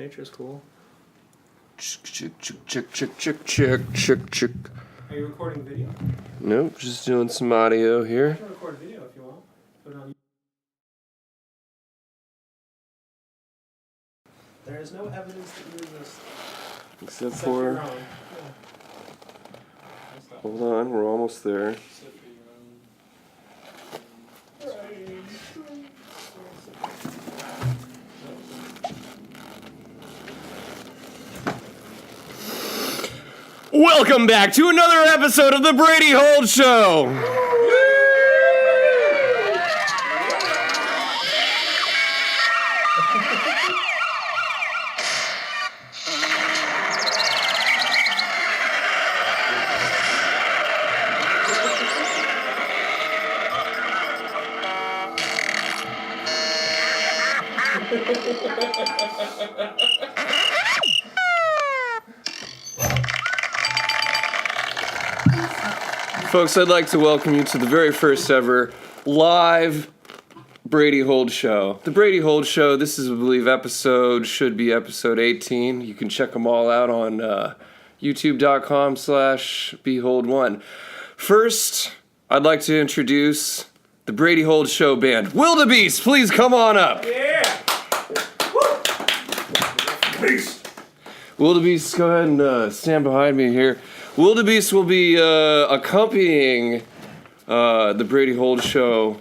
Nature's cool. Check. Are you recording video? Nope, just doing some audio I here. can record video if you want. Put it on. There is no evidence that you exist. Except Except for... your own. Yeah. Hold on, we're almost there. Except for your own. Welcome back to another episode of the Brady Hold Show! Folks, I'd like to welcome you to the very first ever live Brady Hold Show. The Brady Hold Show, this is, I believe, should be episode 18. You can check them all out on youtube.com/behold1. First, I'd like to introduce the Brady Hold Show band. Wildabeast, please come on up. Yeah! Peace. Wildabeast, go ahead and stand behind me here. Wildabeast will be accompanying the Brady Hold Show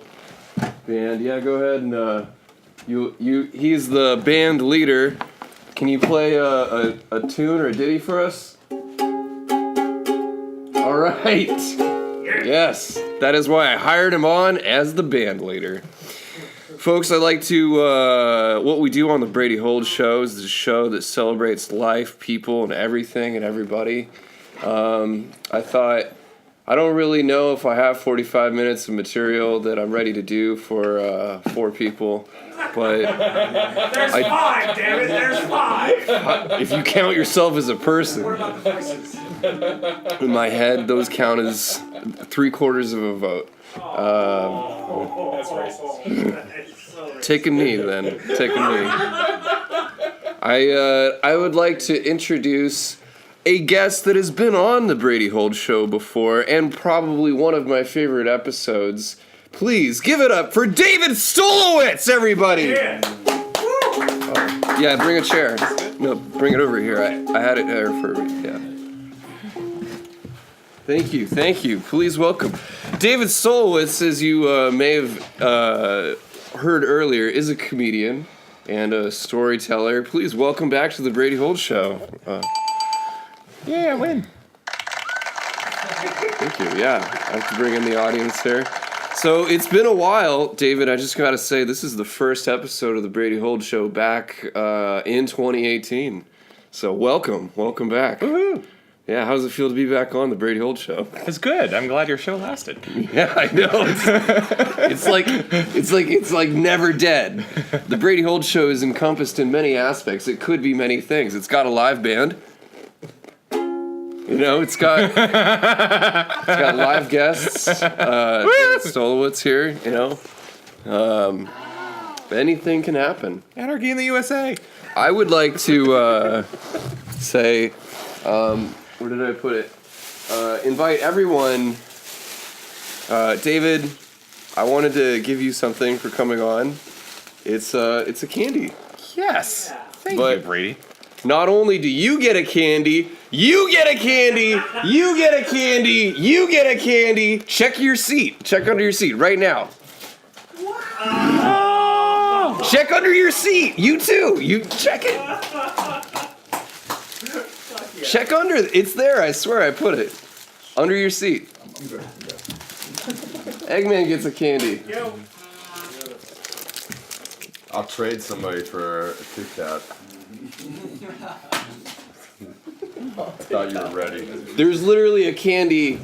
band. Yeah, go ahead and he's the band leader. Can you play a tune or a ditty for us? All right. Yes, that is why I hired him on as the band leader. Folks, I'd like to, what we do on the Brady Hold Show is a show that celebrates life, people, and everything and everybody. I thought, I don't really know if I have 45 minutes of material that I'm ready to do for 4 people, but... There's 5, damn it, there's 5! If you count yourself as a person. What about the voices? In my head, those count as 3/4 of a vote. That's racist. Take a knee, then. Take a knee. I would like to introduce a guest that has been on the Brady Hold Show before, and probably one of my favorite episodes. Please give it up for David Stolowitz, everybody! Yeah. Yeah, bring a chair. No, bring it over here. I had it there for, yeah. Thank you. Please welcome. David Stolowitz, as you may have heard earlier, is a comedian and a storyteller. Please welcome back to the Brady Hold Show. Yeah, I win. Thank you. Yeah, I have to bring in the audience here. So it's been a while, David. I just got to say, this is the first episode of the Brady Hold Show back in 2018. So welcome back. Woohoo! Yeah, how does it feel to be back on the Brady Hold Show? It's good. I'm glad your show lasted. Yeah, I know. It's like never dead. The Brady Hold Show is encompassed in many aspects. It could be many things. It's got a live band. You know, it's got live guests. David Stolowitz here. You know, anything can happen. Anarchy in the USA. I would like to say, where did I put it? Invite everyone. David, I wanted to give you something for coming on. It's a candy. Yes. Thank But- you, Brady. Not only do you get a candy, you get a candy, you get a candy, you get a candy. Check your seat. Check under your seat right now. Oh! Check under your seat. You too. You check it. Check under. It's there. I swear I put it. Under your seat. Eggman gets a candy. I'll trade somebody for a Kit Kat. I thought you were ready. There's literally a candy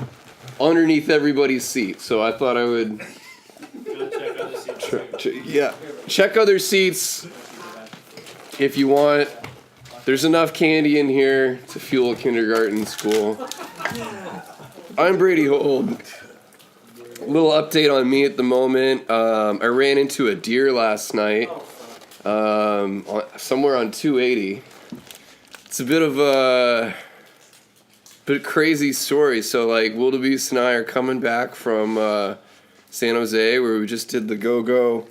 underneath everybody's seat, so I thought I would. Check other seats if you want. There's enough candy in here to fuel a kindergarten school. I'm Brady Hold. A little update on me at the moment. I ran into a deer last night. somewhere on 280. It's a bit of a crazy story. So like Wildabeast and I are coming back from San Jose where we just did the Go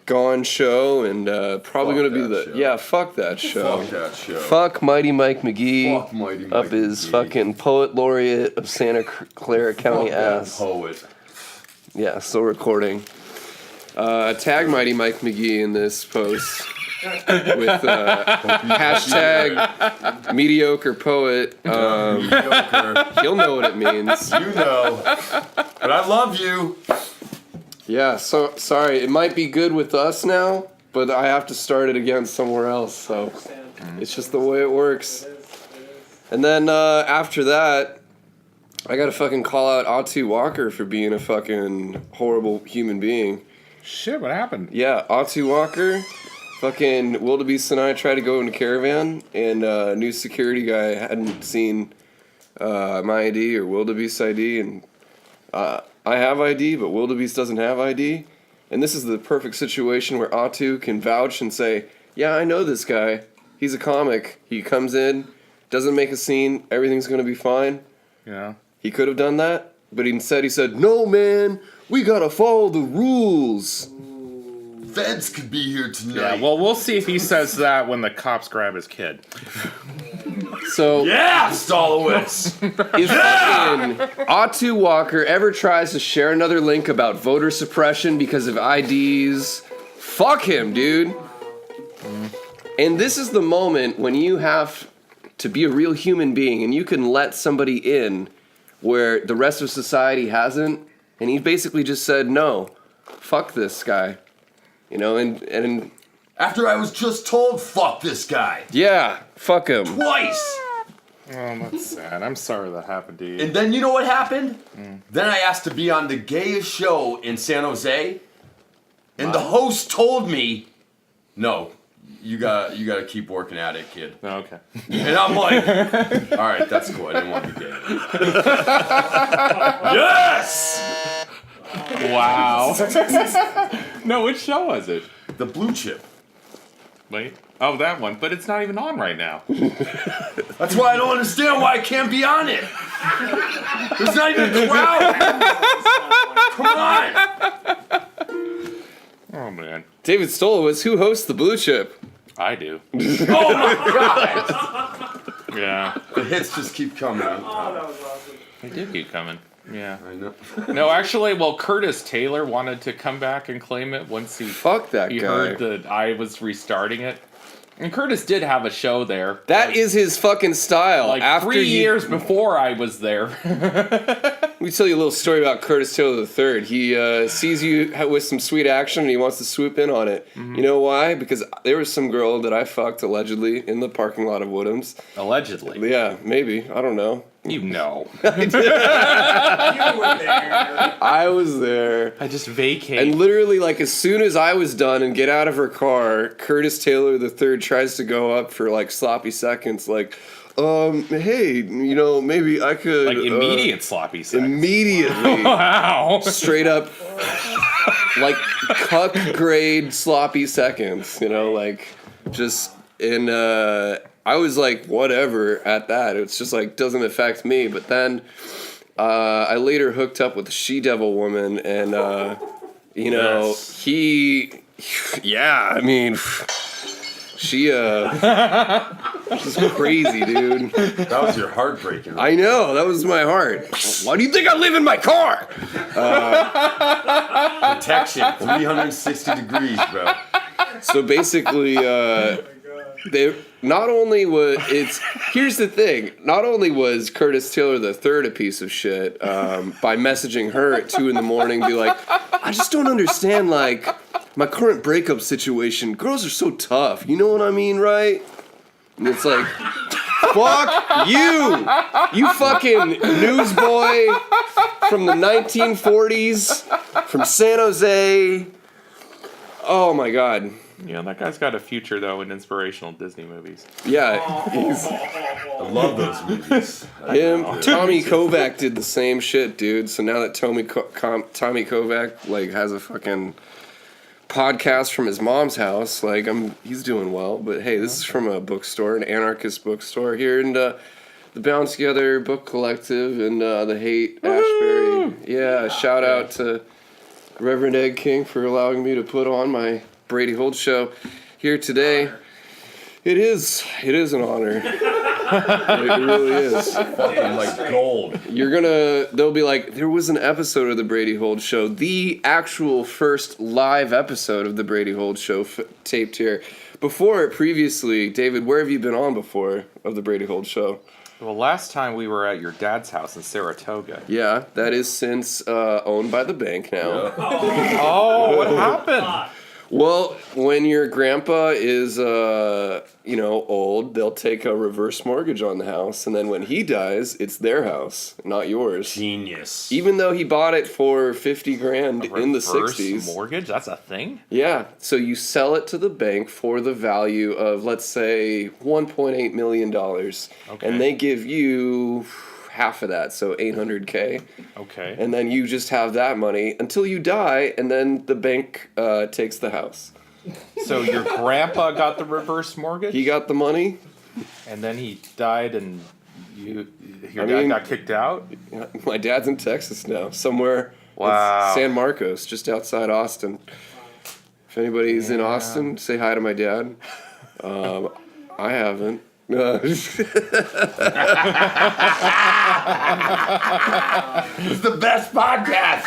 Gone show and probably Fuck going to be that the show. fuck that show. Fuck that show. Fuck Mighty Mike McGee Fuck Mighty Mike up his McGee. fucking poet laureate of Santa Clara County Fuck that ass. poet. Yeah, still recording. Tag Mighty Mike McGee in this post with hashtag mediocre poet. Mediocre. He'll know what it means. You know. But I love you. Yeah, so sorry, it might be good with us now, but I have to start it again somewhere else. So it's just the way it works. And then after that, I gotta fucking call out Atu Walker for being a fucking horrible human being. Shit, what happened? Yeah, Atu Walker, fucking Wildabeast and I tried to go in a caravan, and a new security guy hadn't seen my ID or Wildabeast's ID, and I have ID, but Wildabeast doesn't have ID. And this is the perfect situation where Atu can vouch and say, yeah, I know this guy. He's a comic. He comes in, doesn't make a scene, everything's going to be fine. Yeah. He could have done that, but instead he said, no, man, we got to follow the rules. Feds could be here tonight. Yeah, well, we'll see if he says that when the cops grab his kid. So Yeah, Stolowitz. if fucking Atu Walker ever tries to share another link about voter suppression because of IDs, fuck him, dude. And this is the moment when you have to be a real human being and you can let somebody in where the rest of society hasn't. And he basically just said, no, fuck this guy. You know, and After I was just told, fuck this guy. yeah, fuck him. Twice. Oh, that's sad. I'm sorry that happened to you. And then you know what happened? Then I asked to be on the gayest show in San Jose. And the host told me, no, you gotta keep working at it, kid. Oh, okay. And I'm like, all right, that's cool. I didn't want to be gay. Yes! Wow. No, which show was it? The blue chip. Wait. Oh, that one. But it's not even on right now. That's why I don't understand why I can't be on it. There's not even a crowd. Come on. Oh, man. David Stolowitz, who hosts the Blue Chip? I do. Oh my god. Yeah. The hits just keep coming. Oh, that was awesome. They do keep coming. Yeah. I know. No, actually, well, Curtis Taylor wanted to come back and claim it once he Fuck that he guy. heard that I was restarting it. And Curtis did have a show there. That is his fucking style. Like After 3 he- years before I was there. Let me tell you a little story about Curtis Taylor III. He sees you with some sweet action and he wants to swoop in on it. You know why? Because there was some girl that I fucked allegedly in the parking lot of Woodham's. Allegedly. Yeah, maybe. I don't know. You know. You were there. I was there. I just vacate. And literally, like, as soon as I was done and get out of her car, Curtis Taylor III tries to go up for, like, sloppy seconds, like, hey, you know, maybe I could... like immediate sloppy sex. Immediately. Wow. Straight up, like, cuck grade sloppy seconds, you know, like, just, and, I was like, whatever at that. It's just like, doesn't affect me. But then I later hooked up with a she-devil woman, and, you know, Yes. yeah, I mean, she's crazy, dude. That was your heartbreaking. I know, that was my heart. Why do you think I live in my car? Protection, 360 degrees, bro. So basically, they not only was here's the thing. Not only was Curtis Taylor III a piece of shit by messaging her at 2 a.m, be like, I just don't understand, like, my current breakup situation. Girls are so tough. You know what I mean, right? And it's like, fuck you. You fucking newsboy from the 1940s from San Jose. Oh my god. Yeah, that guy's got a future, though, in inspirational Disney movies. Yeah, he's I love those movies. him. Tommy Kovac did the same shit, dude. So now that Tommy Kovac like has a fucking podcast from his mom's house. Like, he's doing well. But hey, this is from a bookstore, an anarchist bookstore here in the Bound Together Book Collective and the Hate Ashbury. Yeah, shout out to Reverend Egg King for allowing me to put on my Brady Hold Show here today. It is an honor. It really is. Fucking like gold. They'll be like, there was an episode of the Brady Hold Show, the actual first live episode of the Brady Hold Show taped here. Before it previously, David, where have you been on before of the Brady Hold Show? Well, last time we were at your dad's house in Saratoga. Yeah, that is since owned by the bank now. Yeah. Oh, what happened? Well, when your grandpa is, old, they'll take a reverse mortgage on the house, and then when he dies, it's their house, not yours. Genius. Even though he bought it for $50,000 in the Reverse 60s. mortgage? That's a thing? Yeah, so you sell it to the bank for the value of, let's say, $1.8 million, and they give you half of that, so $800K. Okay. And then you just have that money until you die, and then the bank takes the house. So your grandpa got the reverse mortgage? He got the money. And then he died and your dad got kicked out? My dad's in Texas now, somewhere. Wow. San Marcos, just outside Austin. If anybody's in Austin, say hi to my dad. I haven't. It's the best podcast.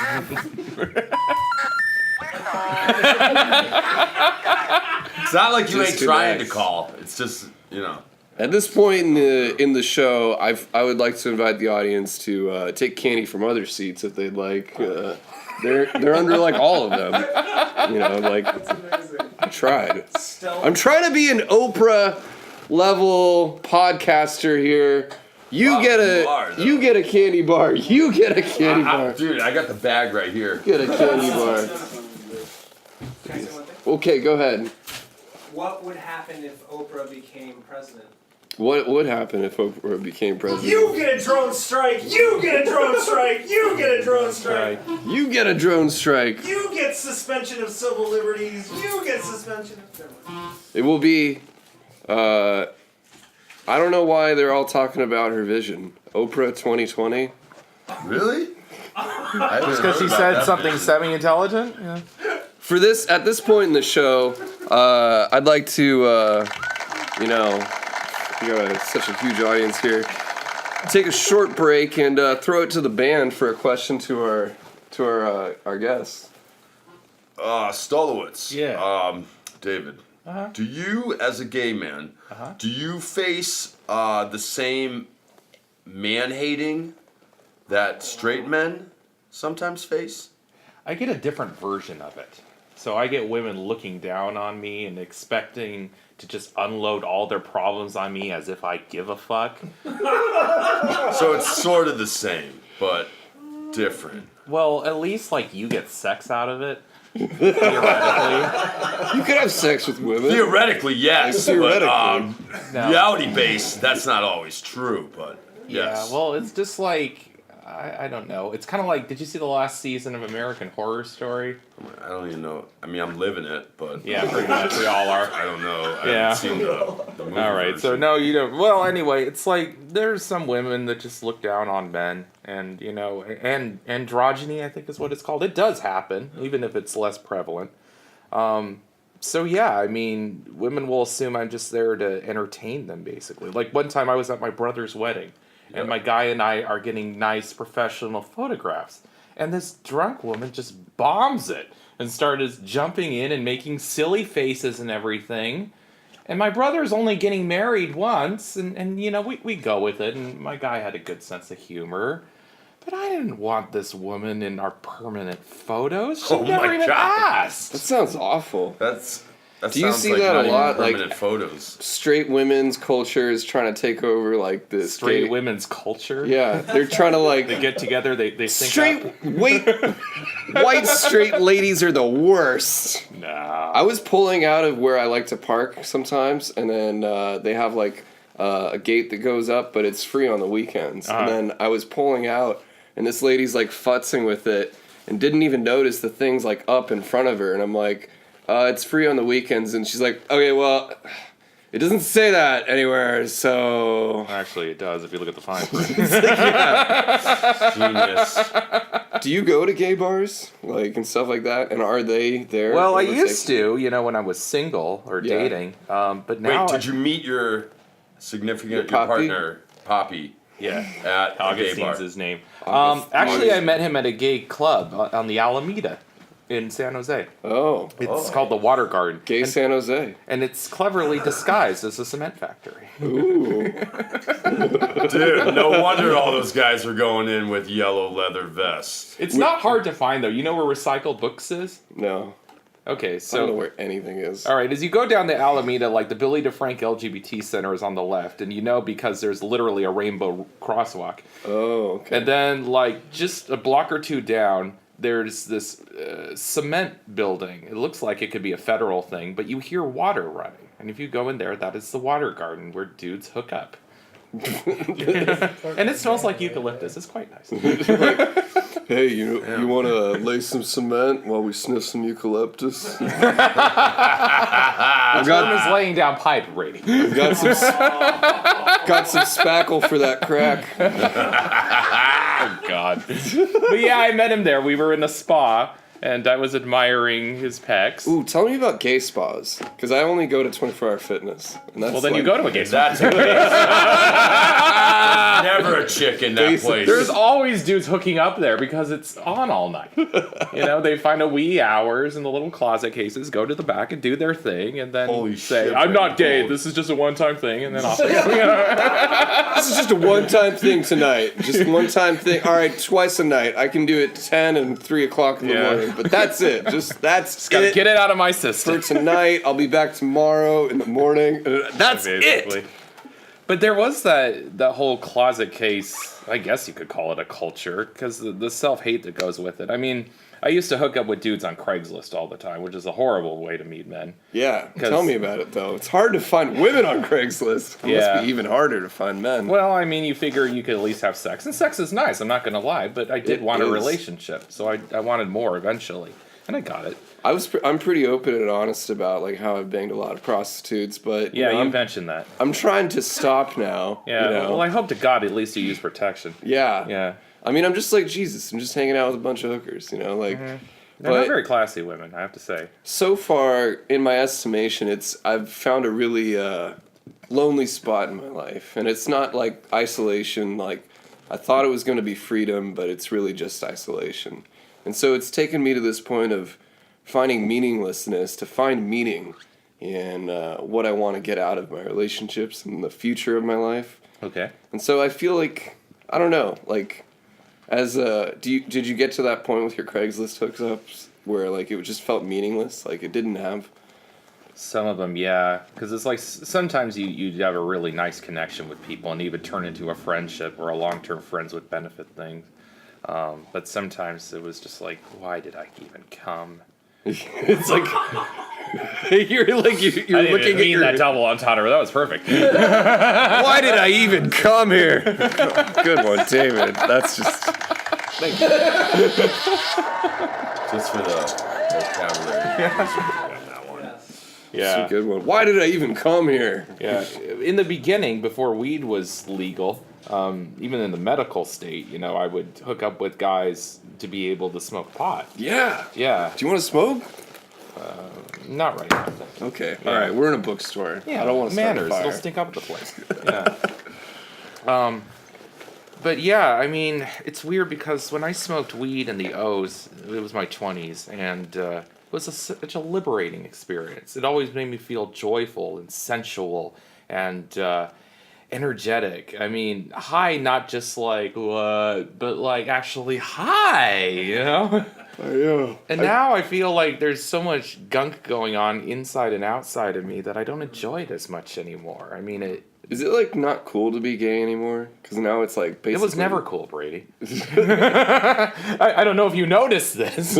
It's not like you Just ain't trying relax. to call. It's just, At this point in the show, I would like to invite the audience to take candy from other seats if they'd like. They're under like all of them. That's amazing. I tried. Still, I'm trying to be an Oprah level podcaster here. You get a candy bar. You get a candy bar. Dude, I got the bag right here. Get a candy bar. Can I say one thing? Okay, go ahead. What would happen if Oprah became president? What would happen if Oprah became president? You get a drone strike! You get a drone strike! You get a drone strike! You get a drone strike. You get suspension of civil liberties! You get suspension of... Never mind. It will be. I don't know why they're all talking about her vision. Oprah 2020. Really? Just because she said something semi-intelligent? Yeah. At this point in the show, I'd like to, we got such a huge audience here. Take a short break and throw it to the band for a question to our guests. Stolowitz. Yeah. David. Do you, as a gay man, do you face the same man-hating that straight men sometimes face? I get a different version of it. So I get women looking down on me and expecting to just unload all their problems on me as if I give a fuck. So it's sort of the same, but different. Well, at least like you get sex out of it. Theoretically. You could have sex with women. Theoretically, yes. Theoretically. But No. reality-based, that's not always true, but yes. Yeah, well, it's just like, I don't know. It's kind of like, did you see the last season of American Horror Story? I don't even know. I mean, I'm living it, but Yeah, pretty much. We all are. I don't know. I Yeah. haven't seen the movie All right, so version. no, you don't. Well, anyway, it's like there's some women that just look down on men, and and androgyny, I think is what it's called. It does happen, even if it's less prevalent. So yeah, I mean, women will assume I'm just there to entertain them, basically. Like one time I was at my brother's wedding, and my guy and I are getting nice professional photographs, and this drunk woman just bombs it and started jumping in and making silly faces and everything. And my brother's only getting married once, and we go with it, and my guy had a good sense of humor. But I didn't want this woman in our permanent photos. She Oh never my even God. asked. That sounds awful. That Do you sounds see like that not a even lot, like- permanent photos. Straight women's culture is trying to take over like this. Straight women's culture. Yeah, they're trying to like. They get together, they sync up. White straight ladies are the worst. Nah. I was pulling out of where I like to park sometimes, and then they have like a gate that goes up, but it's free on the weekends. And then I was pulling out, and this lady's like futzing with it, and didn't even notice the things like up in front of her, and I'm like, It's free on the weekends, and she's like, okay, well, it doesn't say that anywhere, so... Actually, it does if you look at the fine print. Genius. Do you go to gay bars, like, and stuff like that, and are they there? Well, I used to, when I was single or dating, but now... Wait, did you meet your significant, your Poppy? partner, Poppy, Yeah. at a gay bar? Augustine's his name. August- Actually, I Augustine. met him at a gay club on the Alameda in San Jose. Oh, It's called the Water Garden. gay San Jose. And it's cleverly disguised as a cement factory. Ooh. Dude, no wonder all those guys are going in with yellow leather vests. It's not hard to find, though. You know where Recycled Books is? No, Okay, I don't know so... where anything is. All right, as you go down the Alameda, like the Billy DeFrank LGBT Center is on the left, and because there's literally a rainbow crosswalk. Oh, okay. And then, like, just a block or two down, there's this cement building. It looks like it could be a federal thing, but you hear water running. And if you go in there, that is the Water Garden where dudes hook up. And it smells like eucalyptus. It's quite nice. Hey, you want to lay some cement while we sniff some eucalyptus? The term is laying down pipe, Brady. Got some spackle for that crack. Oh, God. But yeah, I met him there. We were in a spa, and I was admiring his pecs. Ooh, tell me about gay spas, because I only go to 24 Hour Fitness. And that's Well, then you go to a gay spa. That's never a chick in that Basic. place. There's always dudes hooking up there because it's on all night. They find a wee hours in the little closet cases, go to the back and do their thing, and then Holy say, shit, I'm not gay, Brady. this is just a one-time thing, and then off they go. This is just a one-time thing tonight. Just one-time thing. All right, twice a night. I can do it 10 and 3 o'clock in the morning, but that's it. That's Gotta it get it out of my for system. tonight. I'll be back tomorrow in the morning. That's Basically. it. But there was that whole closet case, I guess you could call it a culture, because the self-hate that goes with it. I mean, I used to hook up with dudes on Craigslist all the time, which is a horrible way to meet men. Yeah, 'Cause- tell me about it, though. It's hard to find women on Craigslist. It Yeah. must be even harder to find men. Well, I mean, you figure you could at least have sex, and sex is nice, I'm not going to lie, but I did It want a is. relationship, so I wanted more eventually, and I got it. I'm pretty open and honest about like how I've banged a lot of prostitutes, but Yeah, you I'm mentioned that. I'm trying to stop now. Yeah, you know? well, I hope to God at least you use protection. Yeah. Yeah. I mean, I'm just like Jesus. I'm just hanging out with a bunch of hookers, like. They're But not very classy women, I have to say. so far, in my estimation, I've found a really lonely spot in my life, and it's not like isolation. Like I thought it was going to be freedom, but it's really just isolation. And so it's taken me to this point of finding meaninglessness, to find meaning in what I want to get out of my relationships and the future of my life. Okay. And so I feel like, I don't know, like, did you get to that point with your Craigslist hookups where like it just felt meaningless, like it didn't have? Some of them, yeah, because it's like sometimes you have a really nice connection with people and even turn into a friendship or a long-term friends with benefit thing. But sometimes it was just like, why did I even come? It's like you're looking at your that double entendre. That was perfect. why did I even come here? Good one, David. That's just Just for the vocabulary. that's a good one. Why did I even come here? Yeah. In the beginning, before weed was legal, even in the medical state, I would hook up with guys to be able to smoke pot. Yeah. Yeah. Do you want to smoke? Not right now. Okay. Yeah. All right. We're in a bookstore. Yeah, I don't want to start a manners. It'll fire. stink up the place. Yeah. But yeah, I mean, it's weird because when I smoked weed in the O's, it was my 20s, and it was such a liberating experience. It always made me feel joyful and sensual and energetic. I mean, high, not just like what, but like actually high, Yeah. And now I feel like there's so much gunk going on inside and outside of me that I don't enjoy it as much anymore. I mean, it Is it like not cool to be gay anymore? Because now it's like basically. It was never cool, Brady. I don't know if you noticed this.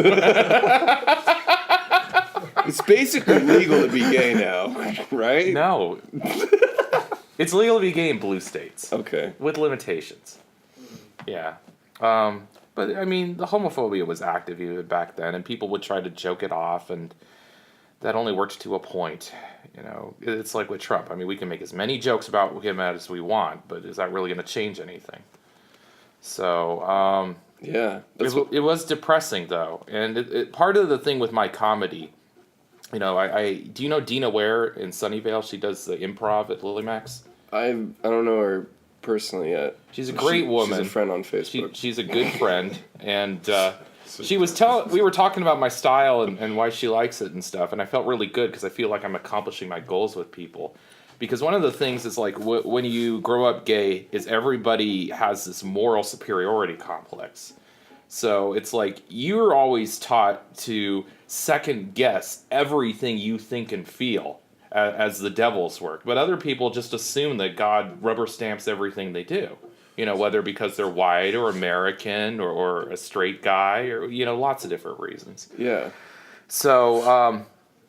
It's basically legal to be gay now, right? No. It's legal to be gay in blue states. Okay. With limitations. Yeah. But, I mean, the homophobia was active even back then, and people would try to joke it off, and that only works to a point. You know, it's like with Trump. I mean, we can make as many jokes about him as we want, but is that really going to change anything? So, Yeah. it was depressing, though. And part of the thing with my comedy, you know, do you know Dina Ware in Sunnyvale? She does the improv at Lily Max. I don't know her personally yet. She's a great woman. She's a friend on Facebook. She's a good friend, and we were talking about my style and why she likes it and stuff, and I felt really good because I feel like I'm accomplishing my goals with people. Because one of the things is like when you grow up gay is everybody has this moral superiority complex. So it's like you're always taught to second guess everything you think and feel as the devil's work. But other people just assume that God rubber stamps everything they do. You know, whether because they're white or American or a straight guy or, you know, lots of different reasons. Yeah. So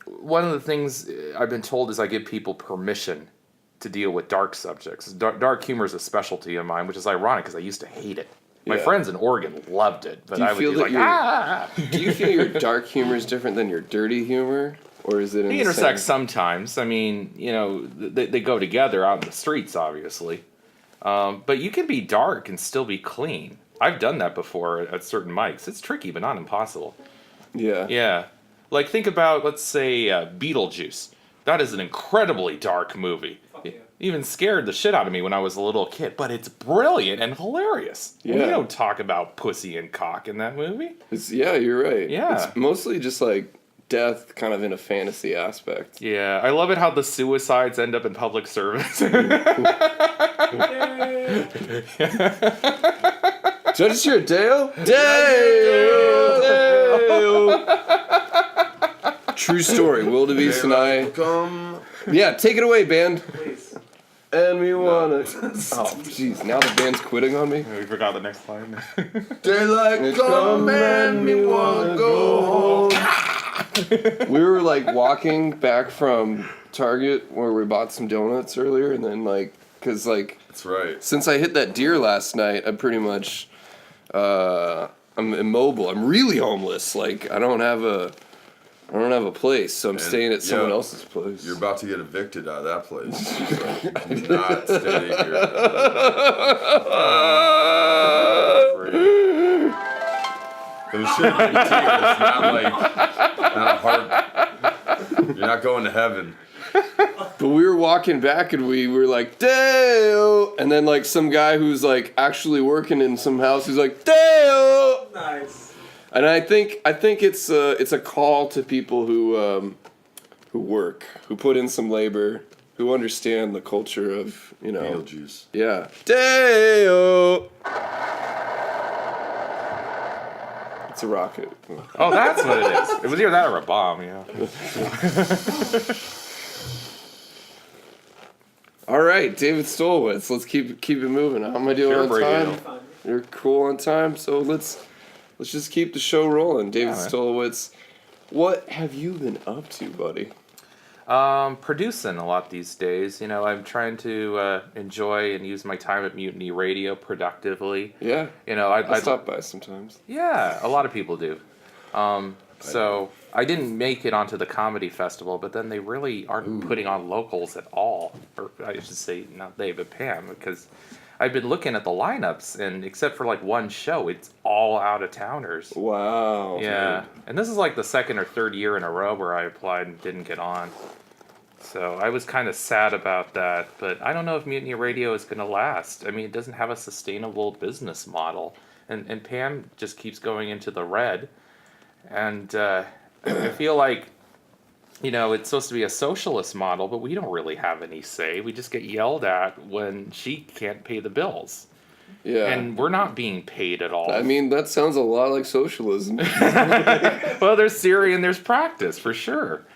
one of the things I've been told is I give people permission to deal with dark subjects. Dark humor is a specialty of mine, which is ironic because I used to hate it. My friends in Oregon loved it, but I would be like, Do you feel your dark humor is different than your dirty humor? Or is it They intersect sometimes. I mean, you know, they go together out in the streets, obviously. But you can be dark and still be clean. I've done that before at certain mics. It's tricky, but not impossible. Yeah. Yeah. Like, think about, let's say, Beetlejuice. That is an incredibly dark movie. Yeah. Even scared the shit out of me when I was a little kid, but it's brilliant and hilarious. Yeah. You don't talk about pussy and cock in that movie. Yeah, you're right. Yeah. It's mostly just like death kind of in a fantasy aspect. Yeah, I love it how the suicides end up in public service. Judges here, Dale? Dale! True story. Wildabeast and I. Come. Yeah, take it away, band. Please. And we wanna. Oh, jeez. Now the band's quitting on me. We forgot the next line. Daylight come and me wanna go home. We were like walking back from Target where we bought some donuts earlier, and then like, cause like, That's right. since I hit that deer last night, I'm pretty much, I'm immobile. I'm really homeless. Like I don't have a place, so I'm staying at someone else's place. You're about to get evicted out of that place. So you cannot stay here. Those shouldn't be tears, not hard. You're not going to heaven. But we were walking back and we were like, Dale! And then like some guy who's like actually working in some house, he's like, Dale! Nice. And I think it's a call to people who work, who put in some labor, who understand the culture of, you know. Beetlejuice. Yeah. Dale! It's a rocket. Oh, that's what it is. It was either that or a bomb, yeah. All right, David Stolowitz. Let's keep it moving. How am I doing Sure, on Brady. time? Fun. You're cool on time, so let's just keep the show rolling. David man. Stolowitz, what have you been up to, buddy? Producing a lot these days. You know, I'm trying to enjoy and use my time at Mutiny Radio productively. Yeah. You know, I stop by sometimes. Yeah, a lot of people do. So I didn't make it onto the comedy festival, but then they really aren't putting on locals at all. Or I should say, not they, but Pam, because I've been looking at the lineups, and except for like one show, it's all out-of-towners. Wow. Yeah, and this is like the second or third year in a row where I applied and didn't get on. So I was kind of sad about that, but I don't know if Mutiny Radio is going to last. I mean, it doesn't have a sustainable business model, and Pam just keeps going into the red. And I feel like, you know, it's supposed to be a socialist model, but we don't really have any say. We just get yelled at when she can't pay the bills. Yeah. And we're not being paid at all. I mean, that sounds a lot like socialism. Well, there's theory and there's practice, for sure.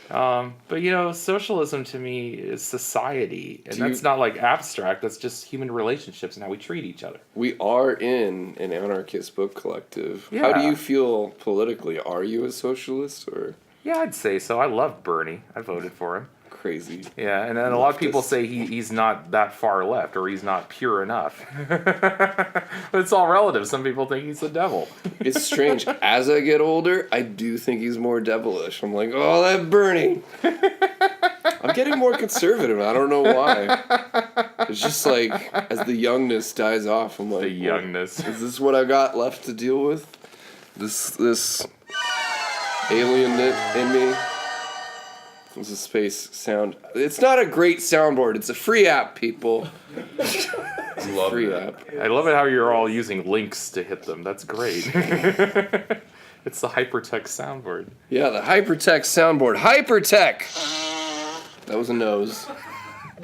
But, you know, socialism to me is society. And that's not like abstract. That's just human relationships and how we treat each other. We are in an anarchist book collective. Yeah. How do you feel politically? Are you a socialist or? Yeah, I'd say so. I love Bernie. I voted for him. crazy. Yeah, and then a lot of people say he's not that far left or he's not pure enough. But it's all relative. Some people think he's the devil. It's strange. As I get older, I do think he's more devilish. I'm like, oh, that Bernie. I'm getting more conservative. I don't know why. It's just like, as the youngness dies off, I'm like, The youngness. Is this what I got left to deal with? This alien in me? It's a space sound. It's not a great soundboard. It's a free app, people. Love Free it. app. I love it how you're all using links to hit them. That's great. It's the hypertext soundboard. Yeah, the hypertext soundboard. Hypertech! That was a nose.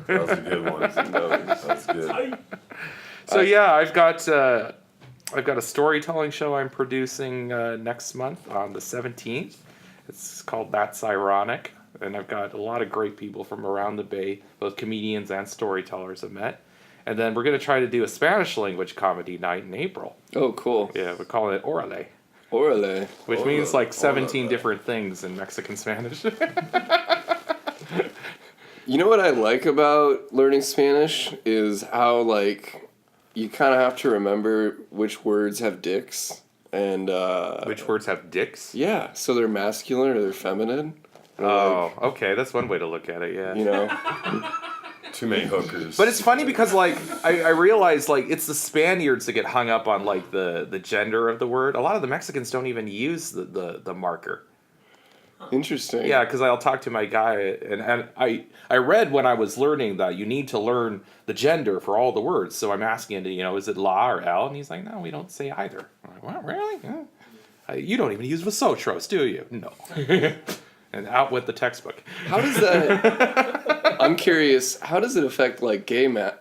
That was a good one. That was good. So yeah, I've got a storytelling show I'm producing next month on the 17th. It's called That's Ironic, and I've got a lot of great people from around the Bay, both comedians and storytellers I've met. And then we're going to try to do a Spanish language comedy night in April. Oh, cool. Yeah, we're calling it Orale, Orale. which means like 17 Orale. different things in Mexican Spanish. You know what I like about learning Spanish is how, like, you kind of have to remember which words have dicks. And, Which words have dicks? yeah, so they're masculine or they're feminine. Or Oh, okay, that's one way to look at it, yeah. you know? Too many hookers. But it's funny because, like, I realize, like, it's the Spaniards that get hung up on, like, the gender of the word. A lot of the Mexicans don't even use the marker. Interesting. Yeah, because I'll talk to my guy, and I read when I was learning that you need to learn the gender for all the words. So I'm asking him, is it la or el? And he's like, no, we don't say either. I'm like, what, really? Yeah. You don't even use vosotros, do you? No. And out with the textbook. How does that... I'm curious, how does it affect, like, gay men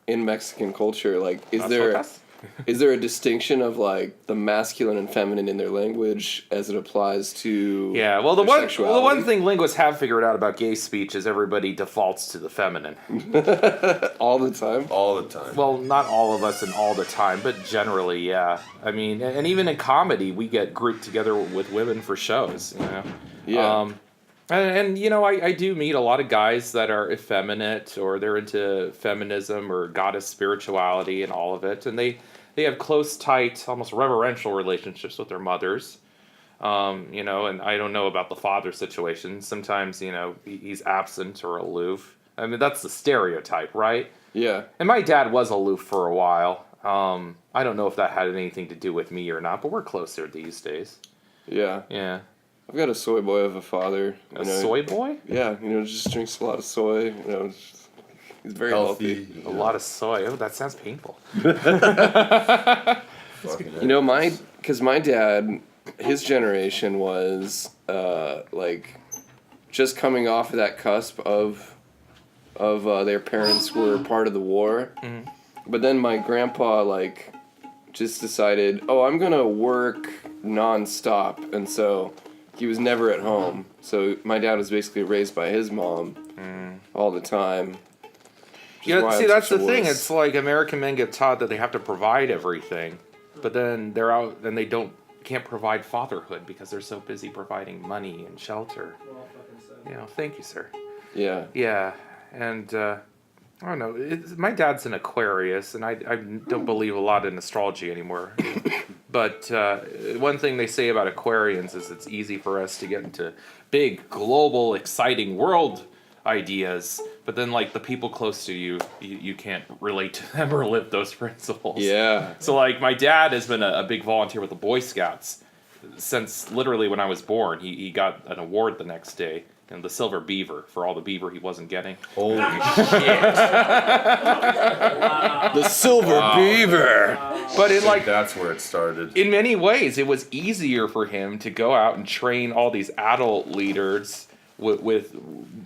in Mexican culture? Like, is there a distinction of, like, the masculine and feminine in their language as it applies to Yeah, well, the their one sexuality? thing linguists have figured out about gay speech is everybody defaults to the feminine. All the time? all the time. Well, not all of us and all the time, but generally, yeah. I mean, and even in comedy, we get grouped together with women for shows, Yeah. And I do meet a lot of guys that are effeminate or they're into feminism or goddess spirituality and all of it, and they have close, tight, almost reverential relationships with their mothers. And I don't know about the father situation. Sometimes, he's absent or aloof. I mean, that's the stereotype, right? Yeah. And my dad was aloof for a while. I don't know if that had anything to do with me or not, but we're closer these days. Yeah. Yeah. I've got a soy boy of a father. A soy boy? Yeah, just drinks a lot of soy. He's very healthy. A lot of soy. Oh, that sounds painful. Because my dad, his generation was just coming off of that cusp of their parents were part of the war. Mm-hmm. But then my grandpa just decided, I'm gonna work nonstop, and so he was never at home. So my dad was basically raised by his mom all the time. Yeah, see, that's the thing. It's like American men get taught that they have to provide everything, but then they're out and they can't provide fatherhood because they're so busy providing money and shelter. Thank you, sir. Yeah. Yeah, and I don't know. My dad's an Aquarius, and I don't believe a lot in astrology anymore. But one thing they say about Aquarians is it's easy for us to get into big, global, exciting world ideas, but then the people close to you can't relate to them or live those principles. Yeah. So my dad has been a big volunteer with the Boy Scouts since literally when I was born. He got an award the next day. And the silver beaver for all the beaver he wasn't getting. Holy shit. The silver beaver. But That's where it started. in many ways, it was easier for him to go out and train all these adult leaders with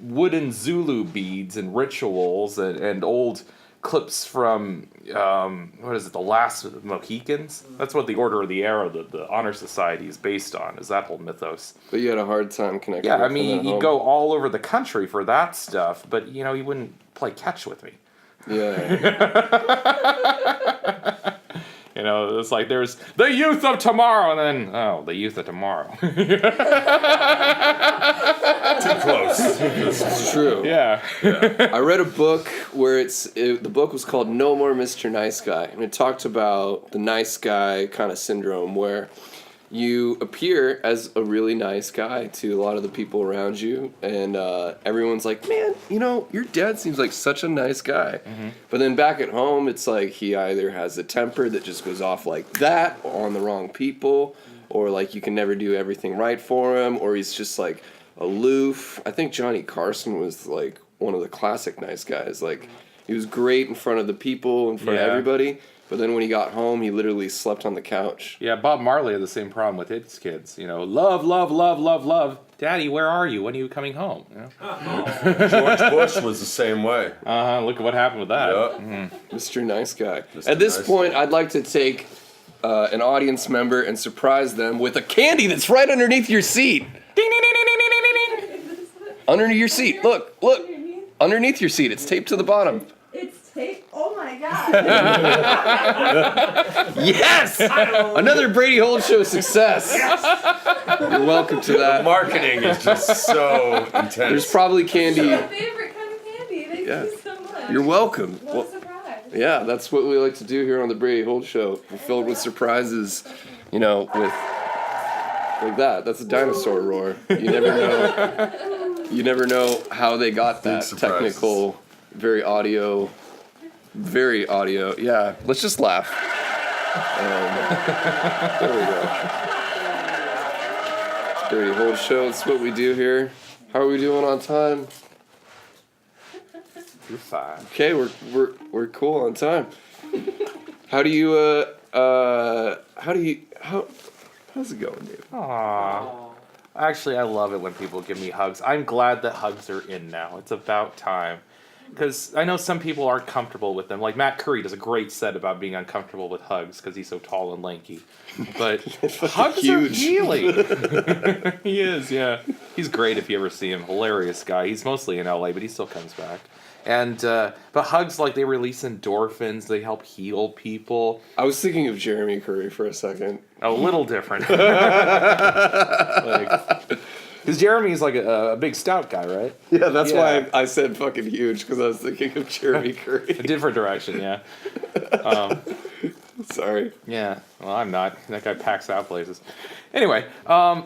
wooden Zulu beads and rituals and old clips from the Last Mohicans. That's what the Order of the Arrow, the honor society, is based on. Is that whole mythos? But you had a hard time connecting. Yeah, I with mean, them at he'd home. go all over the country for that stuff, but he wouldn't play catch with me. Yeah. It's like there's the youth of tomorrow, and then the youth of tomorrow. too close. It's true. Yeah. I read a book where the book was called No More Mr. Nice Guy, and it talked about the nice guy kind of syndrome where you appear as a really nice guy to a lot of the people around you, and everyone's like, man, your dad seems like such a nice guy. Mm-hmm. But then back at home, it's like he either has a temper that just goes off like that, or on the wrong people, or like you can never do everything right for him, or he's just like aloof. I think Johnny Carson was like one of the classic nice guys. Like he was great in front of the people, in front of everybody. But then when he got home, he literally slept on the couch. Yeah, Bob Marley had the same problem with his kids. Love, love, love, love, love. Daddy, where are you? When are you coming home? George Bush was the same way. Look at what happened with that. Yeah. Mr. Nice Guy. Mr. At this Nice point, Guy. I'd like to take an audience member and surprise them with a candy that's right underneath your seat. Ding, ding, ding, ding, ding, ding, ding, ding. Underneath your seat. Look. Underneath your seat. It's taped to the bottom. It's tape. Oh my god. Yes! Another Brady Hold Show success. You're welcome to The that. marketing is just so intense. There's probably candy. My favorite kind of candy. Thank you so much. You're welcome. What a surprise. Yeah, that's what we like to do here on the Brady Hold Show. We're filled with surprises, with like that. That's a dinosaur roar. You never know. You never know how they got that surprises. technical, very audio. Yeah, let's just laugh. There we go. Brady Hold Show. That's what we do here. How are we doing on time? You're fine. Okay, we're cool on time. How's it going, Dave? Aww. Actually, I love it when people give me hugs. I'm glad that hugs are in now. It's about time. Because I know some people aren't comfortable with them. Like Matt Curry does a great set about being uncomfortable with hugs because he's so tall and lanky. But hugs are healing. He is, yeah. He's great if you ever see him. Hilarious guy. He's mostly in LA, but he still comes back. And but hugs, like, they release endorphins. They help heal people. I was thinking of Jeremy Curry for a second. A little different. Because Jeremy's like a big stout guy, right? Yeah, that's why I said fucking huge, because I was thinking of Jeremy Curry. A different direction, yeah. Sorry. Yeah, well, I'm not. That guy packs out places. Anyway, I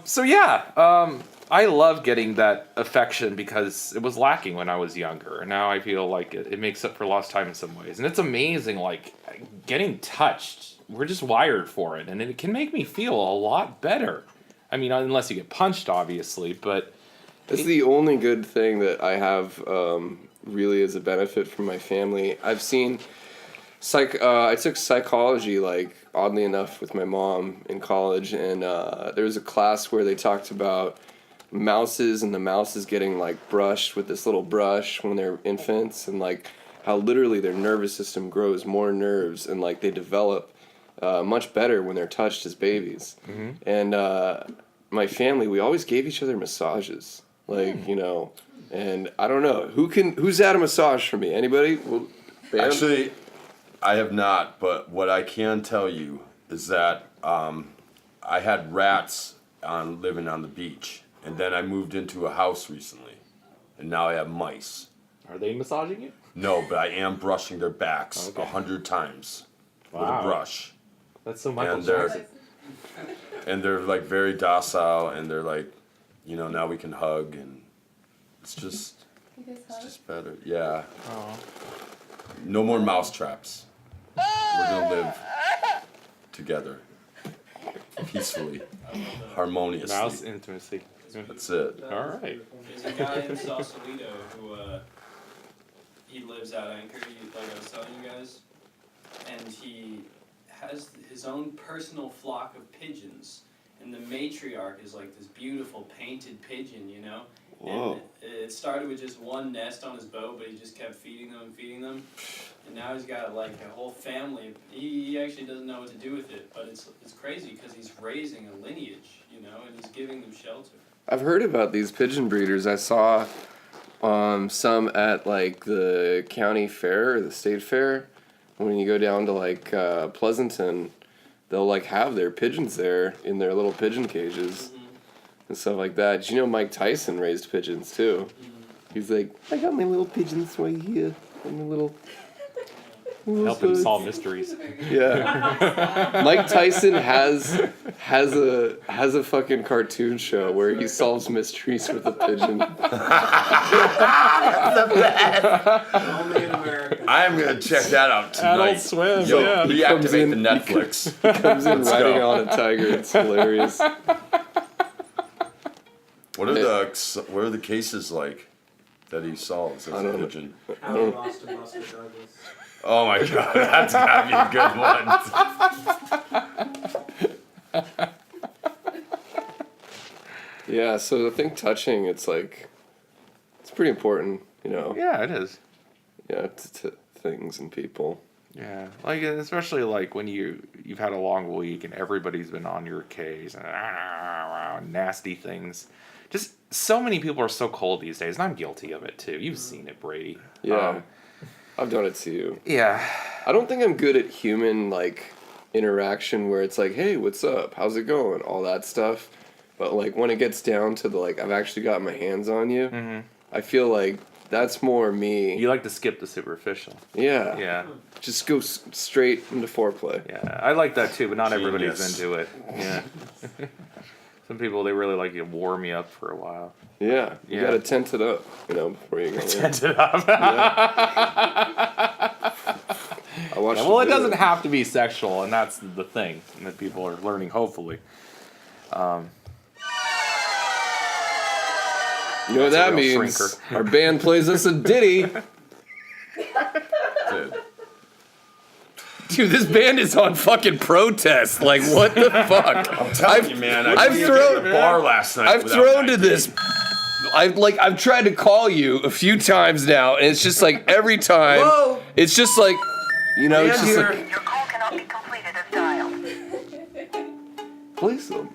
love getting that affection because it was lacking when I was younger. And now I feel like it makes up for lost time in some ways. And it's amazing, like, getting touched. We're just wired for it. And it can make me feel a lot better. I mean, unless you get punched, obviously, but... It's the only good thing that I have really as a benefit from my family. I've seen... I took psychology, like, oddly enough, with my mom in college. And there was a class where they talked about mouses and the mouses getting, like, brushed with this little brush when they're infants. And, like, how literally their nervous system grows more nerves and, like, they develop much better when they're touched as babies. Mm-hmm. And my family, we always gave each other massages, like and I don't know who's had a massage for me. Anybody? Well, actually, I have not. But what I can tell you is that I had rats living on the beach, and then I moved into a house recently, and now I have mice. Are they massaging you? No, but I am brushing their backs 100 times with a brush. That's so Michael And Jackson. they're like very docile, and they're like, now we can hug, and it's just better. Yeah. Aww. No more mouse traps. We're gonna live together, peacefully, harmoniously. Mouse intimacy. That's it. All right. There's a guy in Sausalito who he lives out Anchorage, like I was telling you guys, and he has his own personal flock of pigeons, and the matriarch is like this beautiful painted pigeon, Whoa. And it started with just one nest on his boat, but he just kept feeding them, and now he's got like a whole family. He actually doesn't know what to do with it, but it's crazy because he's raising a lineage, and he's giving them shelter. I've heard about these pigeon breeders. I saw some at like the county fair or the state fair. When you go down to like Pleasanton, they'll like have their pigeons there in their little pigeon cages. Mm-hmm. and stuff like that. Did you know Mike Tyson raised pigeons too? He's like, I got my little pigeons right here. And my little Help him solve mysteries. Yeah. Mike Tyson has a fucking cartoon show where he solves mysteries with a pigeon. Only in America. I am gonna check that out tonight. Adult Swim, Yo, yeah. reactivate the Netflix. He comes in Let's riding go. on a tiger. It's hilarious. What are the cases like that he solves as I a don't know. pigeon? How he lost to Buster Douglas. Oh my god, that's gotta be a good one. Yeah, so I think touching, it's like, it's pretty important, you know. Yeah, it is. Yeah, to things and people. Yeah, like especially like when you've had a long week and everybody's been on your case and nasty things. Just so many people are so cold these days, and I'm guilty of it too. You've seen it, Brady. Yeah, I've done it to you. Yeah. I don't think I'm good at human, like, interaction where it's like, hey, what's up? How's it going? All that stuff. But, like, when it gets down to the, like, I've actually got my hands on you, I feel like that's more me. You like to skip the superficial. Yeah. Yeah. Just go straight into foreplay. Yeah, I like that too, but not everybody's Genius. into it. Yeah. Some people, they really like to warm me up for a while. Yeah. You Yeah. gotta tent it up, you know, before you go in. Tent it up. I watched Yeah, well, a it video. doesn't have to be sexual, and that's the thing that people are learning, hopefully. You know what That's that a real means? shrinker. Our band plays us a ditty. Dude. Dude, this band is on fucking protest. Like, what the fuck? I'm telling you, man. I I've couldn't thrown- get to the bar last night. I've without thrown my to this. I've tried to call you a few times now, and it's just like every time. Whoa. It's just like, you know, it's Man just here. like, Your call cannot be completed as dialed. please them.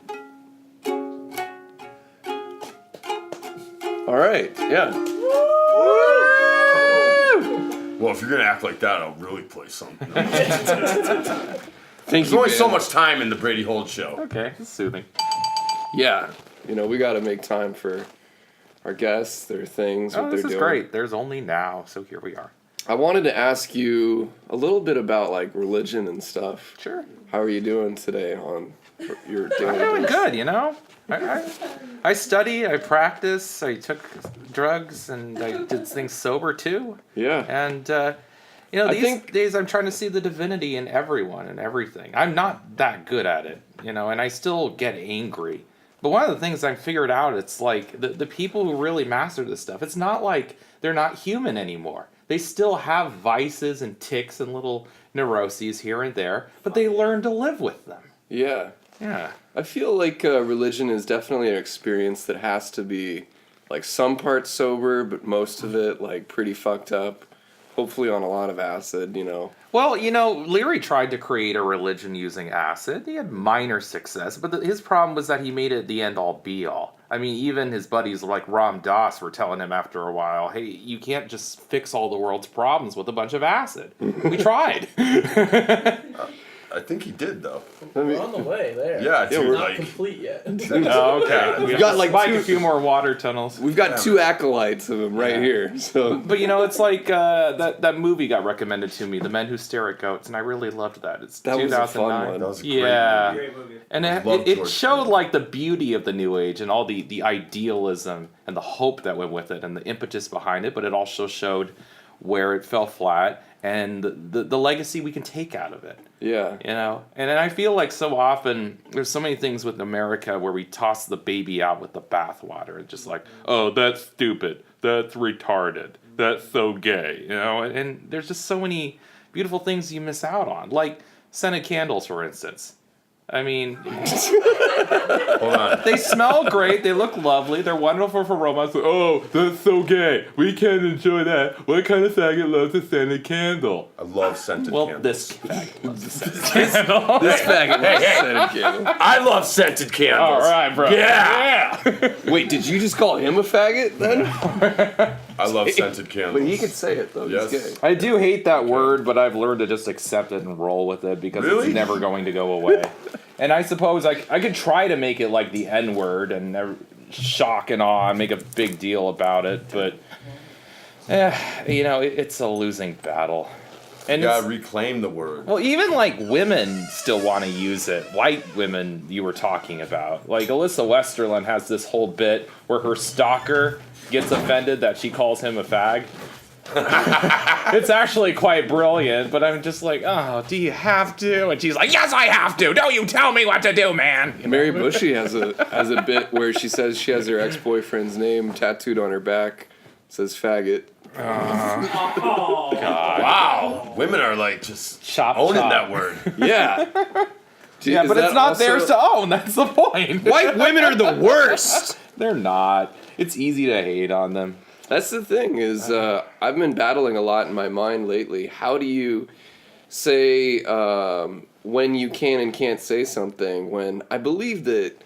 All right, yeah. Well, if you're gonna act like that, I'll really play something. Thank There's you. only so man. much time in the Brady Hold Show. Okay, it's soothing. Yeah, you know, we got to make time for our guests, their things, what Oh, they're this is doing. great. There's only now, so here we are. I wanted to ask you a little bit about like religion and stuff. Sure. How are you doing today on your daily I'm doing basis? good, you know? I study, I practice, I took drugs, and I did things sober too. Yeah. And, you know, I these think- days I'm trying to see the divinity in everyone and everything. I'm not that good at it, you know, and I still get angry. But one of the things I figured out, it's like the people who really master this stuff, it's not like they're not human anymore. They still have vices and tics and little neuroses here and there, but they learn to live with them. Yeah. Yeah. I feel like religion is definitely an experience that has to be like some parts sober, but most of it like pretty fucked up. Hopefully on a lot of acid, you know. Well, you know, Leary tried to create a religion using acid. He had minor success, but his problem was that he made it the end-all be-all. I mean, even his buddies like Ram Dass were telling him after a while, hey, you can't just fix all the world's problems with a bunch of acid. We tried. I think he did though. We're on the way there. Yeah, Yeah, dude, we're Not like complete yet. Oh, okay. We've got, like, spike two- a few more water tunnels. We've got two acolytes of him right here. So But you know, it's like that movie got recommended to me, The Men Who Stare at Goats, and I really loved that. It's that was 2009. a fun one. that was a great Yeah. movie. Great movie. And I it, love it George showed Clooney. like the beauty of the New Age and all the idealism and the hope that went with it and the impetus behind it, but it also showed where it fell flat and the legacy we can take out of it. Yeah. You know, and then I feel like so often there's so many things with America where we toss the baby out with the bathwater and just like, oh, that's stupid, that's retarded, that's so gay, you know, and there's just so many beautiful things you miss out on, like scented candles, for instance. I mean, Hold on. they smell great, they look lovely, they're wonderful for romance. Oh, that's so gay, we can't enjoy that. What kind of faggot loves a scented candle? I love scented Well, candles. this faggot loves a scented candle. This faggot was scented candle. I love scented candles. All right, bro. Yeah. Wait, did you just call him a faggot then? I love scented candles. But he could say it though. Yes. He's gay. I do hate that word, but I've learned to just accept it and roll with it because Really? it's never going to go away. And I suppose I could try to make it like the N word and shock and awe and make a big deal about it, but it's a losing battle. And You gotta reclaim the word. well, even like women still want to use it. White women you were talking about. Like Alyssa Westerland has this whole bit where her stalker gets offended that she calls him a fag. It's actually quite brilliant, but I'm just like, oh, do you have to? And she's like, yes, I have to. Don't you tell me what to do, man. Mary Bushy has a bit where she says she has her ex-boyfriend's name tattooed on her back. It says faggot. Oh, God. Wow. Women are like just Chop, owning chop. that word. Yeah. Yeah, Is but that it's not also- theirs to own. That's the point. White women are the worst. They're not. It's easy to hate on them. That's the thing is I've been battling a lot in my mind lately. How do you say when you can and can't say something when I believe that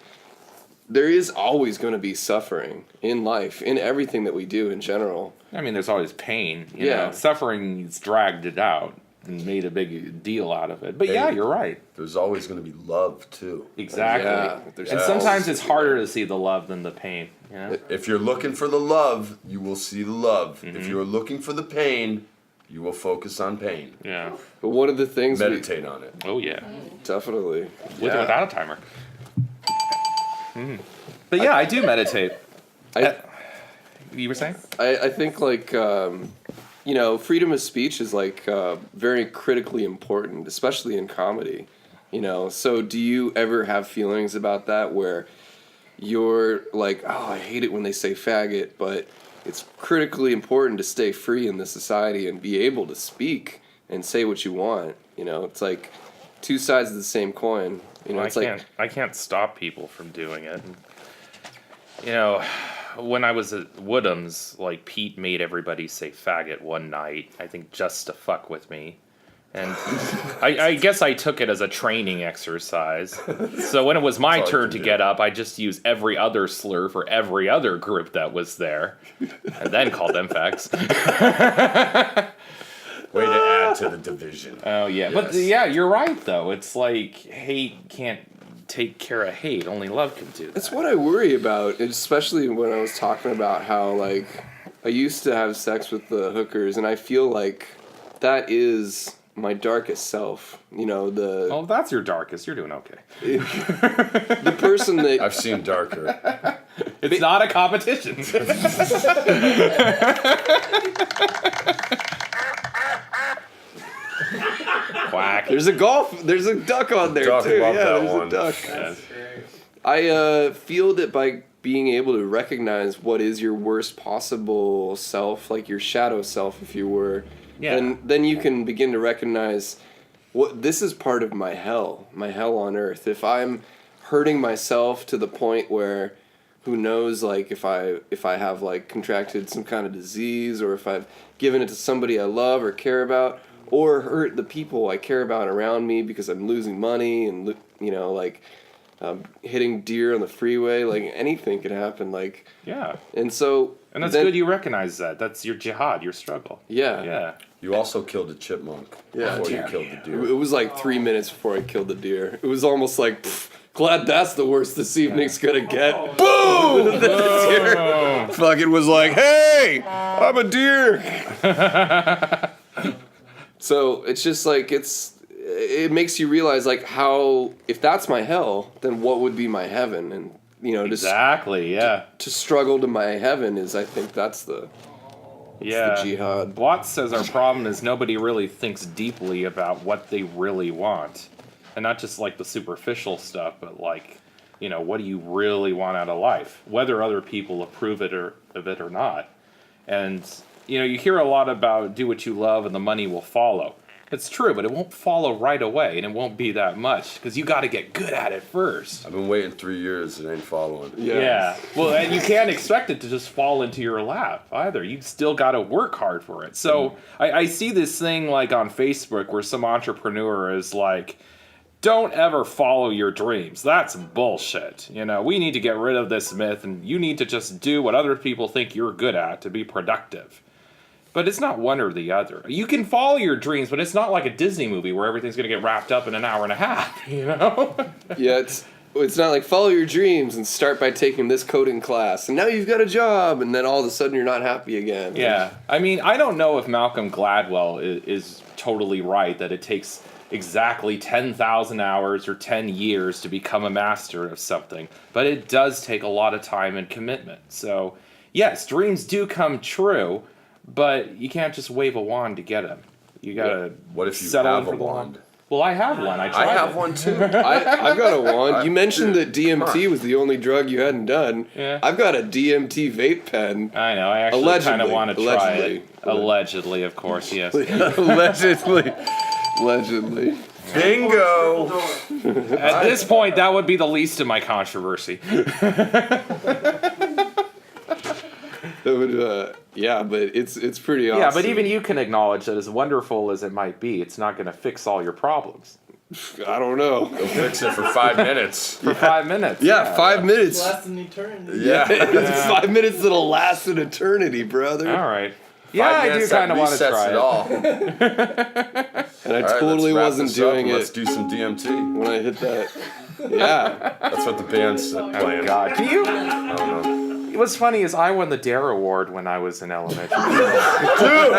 there is always going to be suffering in life, in everything that we do in general. I mean, there's always pain. You Yeah. know? Suffering's dragged it out and made a big deal out of it. But yeah, you're right. There's always gonna be love too. Exactly. Yeah, there's And Yeah. sometimes it's harder to see the love than the pain. You know? If you're looking for the love, you will see the love. Mm-hmm. If you're looking for the pain, you will focus on pain. Yeah. But one of the things Meditate on it. Oh yeah. definitely. With or Yeah. without a timer. But yeah, I do meditate. You were saying? I think like freedom of speech is like very critically important, especially in comedy. So do you ever have feelings about that where you're like, oh, I hate it when they say faggot, but it's critically important to stay free in this society and be able to speak and say what you want. It's like two sides of the same coin. It's I can't stop people from doing it. When I was at Woodham's, like Pete made everybody say faggot one night, I think just to fuck with me. And I guess I took it as a training exercise. So when it was my That's all you turn can to do. get up, I just used every other slur for every other group that was there. And then called them fags. Way to add to the division. Oh, yeah. Yes. But yeah, you're right, though. It's like hate can't take care of hate. Only love can do that. That's what I worry about, especially when I was talking about how, like, I used to have sex with the hookers, and I feel like that is my darkest self. Oh, that's your darkest. You're doing okay. The person that... I've seen darker. It's not a competition. Quack. There's a duck on there, Duck, too. love Yeah, that there's one. a duck. That's great. I feel that by being able to recognize what is your worst possible self, like your shadow self, if you were, Yeah. then you can begin to recognize this is part of my hell on earth. If I'm hurting myself to the point where, who knows, like if I have like contracted some kind of disease, or if I've given it to somebody I love or care about, or hurt the people I care about around me because I'm losing money and hitting deer on the freeway, like anything could happen, like. Yeah. And so. And that's good you recognize that. That's your jihad, your struggle. Yeah. Yeah. You also killed a chipmunk before you killed the deer. It was like 3 minutes before I killed the deer. It was almost like, glad that's the worst this evening's gonna get. Boom! The deer fucking was like, hey, I'm a deer. So it's just like it makes you realize like how, if that's my hell, then what would be my heaven? And Exactly, yeah. to struggle to my heaven is, I think that's the jihad. Watts says our problem is nobody really thinks deeply about what they really want. And not just like the superficial stuff, but like, what do you really want out of life? Whether other people approve of it or not. And, you hear a lot about do what you love and the money will follow. It's true, but it won't follow right away, and it won't be that much, because you got to get good at it first. I've been waiting 3 years and ain't following. Yeah. Well, and you can't expect it to just fall into your lap either. You still got to work hard for it. So I see this thing like on Facebook where some entrepreneur is like, don't ever follow your dreams. That's bullshit. You know, we need to get rid of this myth, and you need to just do what other people think you're good at to be productive. But it's not one or the other. You can follow your dreams, but it's not like a Disney movie where everything's going to get wrapped up in an hour and a half, you know? Yeah, it's not like follow your dreams and start by taking this coding class, and now you've got a job, and then all of a sudden you're not happy again. Yeah. I mean, I don't know if Malcolm Gladwell is totally right that it takes exactly 10,000 hours or 10 years to become a master of something, but it does take a lot of time and commitment. So, yes, dreams do come true, but you can't just wave a wand to get them. You gotta. What if you settle have for a the wand? Well, I have one. I tried I have it. one too. I've got a wand. You mentioned that DMT was the only drug you hadn't done. Yeah. I've got a DMT vape pen. I know. I actually kind of want to try Allegedly. it. Allegedly, of course, yes. Allegedly. Bingo. At this point, that would be the least of my controversy. That would, yeah, but it's pretty awesome. Yeah, but even you can acknowledge that as wonderful as it might be, it's not going to fix all your problems. I don't know. Go fix it for 5 minutes. For 5 minutes. Yeah, 5 minutes. Last in eternity. Yeah. It's 5 minutes that'll last an eternity, brother. All right. Yeah, I do kind of want to try it. All. And I All right, totally let's wrap wasn't this up doing and it Let's do some DMT. when I hit that. Yeah. That's what the band's playing. God, do you? I don't know. What's funny is I won the Dare Award when I was in elementary. Me too.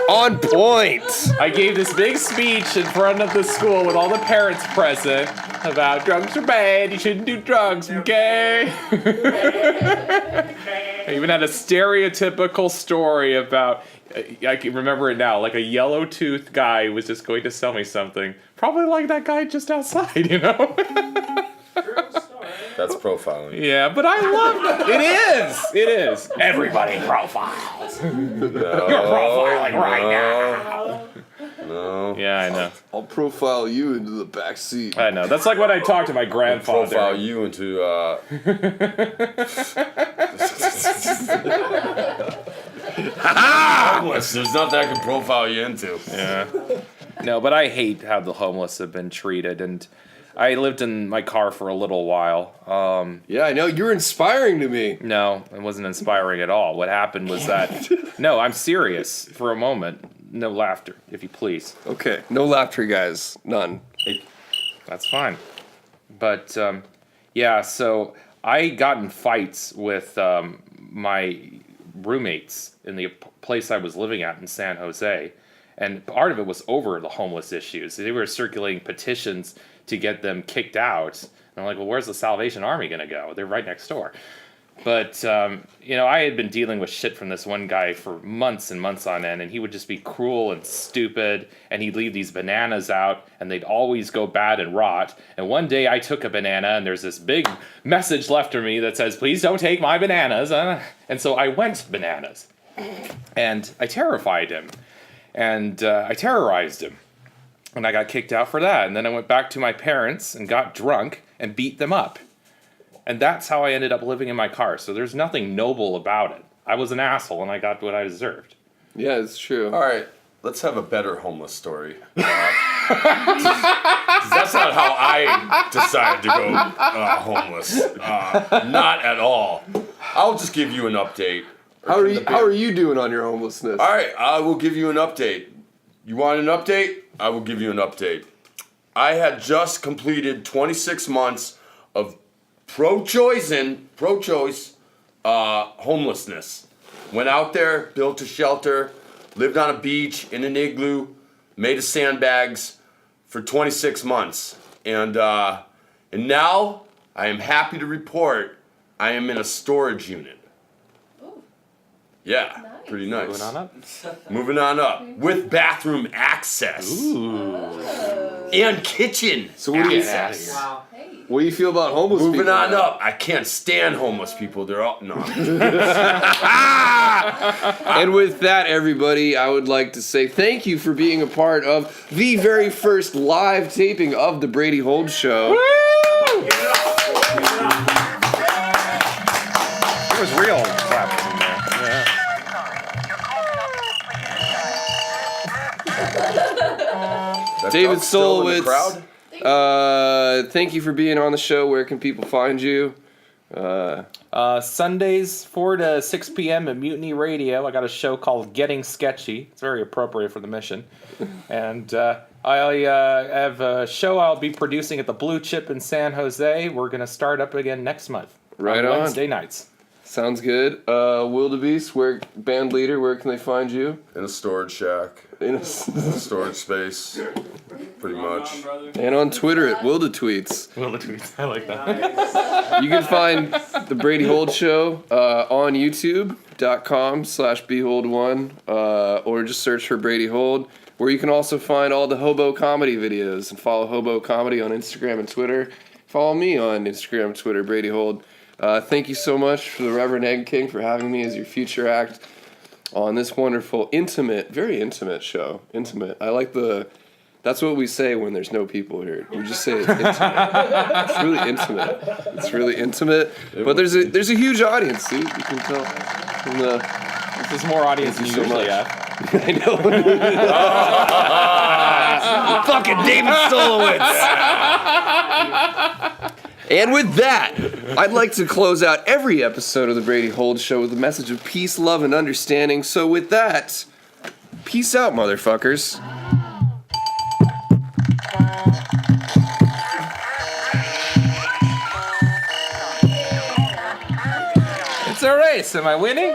On point. I gave this big speech in front of the school with all the parents present about drugs are bad, you shouldn't do drugs, okay? I even had a stereotypical story about, I can remember it now, like a yellow-toothed guy who was just going to sell me something. Probably like that guy just outside, you know? That's profiling. Yeah, but I love it. It is. Everybody profiles. No, You're profiling right now. No. Yeah, I know. I'll profile you into the back seat. I know. That's like when I talked to my grandfather. Profile you into homeless. There's nothing I can profile you into. Yeah. No, but I hate how the homeless have been treated, and I lived in my car for a little while. Yeah, I know. You're inspiring to me. No, it wasn't inspiring at all. What happened was that... No, I'm serious for a moment. No laughter, if you please. Okay. No laughter, guys. None. That's fine. But, yeah, so I got in fights with my roommates in the place I was living at in San Jose. And part of it was over the homeless issues. They were circulating petitions to get them kicked out. And I'm like, well, where's the Salvation Army going to go? They're right next door. But, you know, I had been dealing with shit from this one guy for months and months on end, and he would just be cruel and stupid, and he'd leave these bananas out, and they'd always go bad and rot. And one day I took a banana, and there's this big message left for me that says, please don't take my bananas. And so I went bananas, and I terrified him, and I terrorized him. And I got kicked out for that. And then I went back to my parents and got drunk and beat them up. And that's how I ended up living in my car. So there's nothing noble about it. I was an asshole and I got what I deserved. Yeah, it's true. All right, let's have a better homeless story. 'Cause that's not how I decided to go homeless. Not at all. I'll just give you an update. How are you doing on your homelessness? All right, I will give you an update. You want an update? I will give you an update. I had just completed 26 months of pro-choice homelessness. Went out there, built a shelter, lived on a beach in an igloo, made of sandbags for 26 months. And now I am happy to report I am in a storage unit. Yeah, Nice. pretty nice. Moving on up. Moving on up. With bathroom access. And kitchen So what do you- access. Wow. Hey. What do you feel about homeless Moving people? on up. I can't stand homeless people. They're all... No. And with that, everybody, I would like to say thank you for being a part of the very first live taping of the Brady Hold Show. There was real claps in there. Yeah. That's David Doug still in the Stolowitz. crowd? Thank you for being on the show. Where can people find you? Sundays 4 to 6 p.m. at Mutiny Radio. I got a show called Getting Sketchy. It's very appropriate for the mission. And I have a show I'll be producing at the Blue Chip in San Jose. We're going to start up again next month. Right on. Wednesday nights. Sounds good. Wildabeast, band leader, where can they find you? In a storage shack. In a Storage space. Pretty much. And on Twitter at Wildatweets. Wildabeast. I like that. Nice. You can find the Brady Hold Show on YouTube.com/behold1 or just search for Brady Hold, where you can also find all the Hobo Comedy videos and follow Hobo Comedy on Instagram and Twitter. Follow me on Instagram and Twitter, Brady Hold. Thank you so much for the Reverend Egg King for having me as your future act on this wonderful, intimate, very intimate show. Intimate. I like that's what we say when there's no people here. We just say it's intimate. It's really intimate. It's really intimate. But there's a huge audience, dude. You can tell from the... This is more audience than Thank you you so usually much. have. I know. Fucking David Stolowitz. And with that, I'd like to close out every episode of the Brady Hold Show with a message of peace, love, and understanding. So with that, peace out, motherfuckers. It's a race. Am I winning?